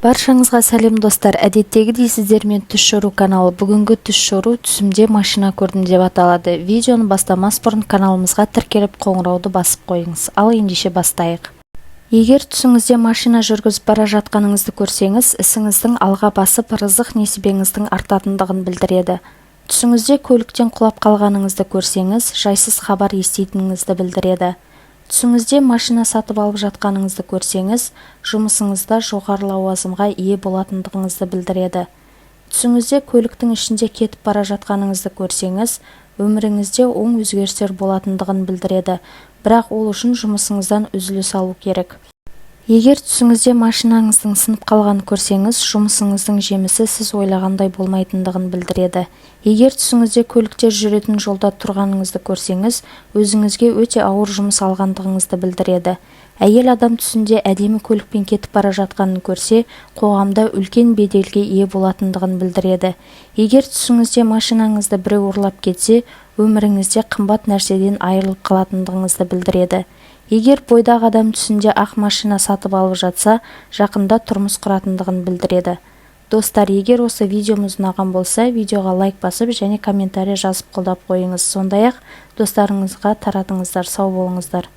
Баршаңызға сәлем достар, әдеттегідей сіздермен түс жору каналы. Бүгінгі түс жору түсімде машина көрдім деп аталады. Видеоны бастамас бұрын каналымызға тіркеліп қоңырауды басып қойыңыз. Ал ендеше бастайық. Егер түсіңізде машина жүргізіп бара жатқаныңызды көрсеңіз, ісіңіздің алға басып, рызық несібеңіздің артатындығын білдіреді. Түсіңізде көліктен құлап қалғаныңызды көрсеңіз, жайсыз хабар еститініңізді білдіреді. Түсіңізде машина сатып алып жатқаныңызды көрсеңіз, жұмысыңызда жоғары лауазымға ие болатындығыңызды білдіреді. Түсіңізде көліктің ішінде кетіп бара жатқаныңызды көрсеңіз, өміріңізде оң өзгерістер болатындығын білдіреді, бірақ ол үшін жұмысыңыздан үзіліс алу керек. Егер түсіңізде машинаңыздың сынып қалғанын көрсеңіз, жұмысыңыздың жемісі сіз ойлағандай болмайтындығын білдіреді. Егер түсіңізде көліктер жүретін жолда тұрғаныңызды көрсеңіз, өзіңізге өте ауыр жұмыс алғандығыңызды білдіреді. Әйел адам түсінде әдемі көлікпен кетіп бара жатқанын көрсе, қоғамда үлкен беделге ие болатындығын білдіреді. Егер түсіңізде машинаңызды біреу ұрлап кетсе, өміріңізде қымбат нәрседен айырылып қалатындығыңызды білдіреді. Егер бойдақ адам түсінде ақ машина сатып алып жатса, жақында тұрмыс құратындығын білдіреді. Достар, егер осы видеомыз ұнаған болса, видеоға лайк басып және комментарий жазып қолдап қойыңыз. Сондай-ақ достарыңызға таратыңыздар. Сау болыңыздар.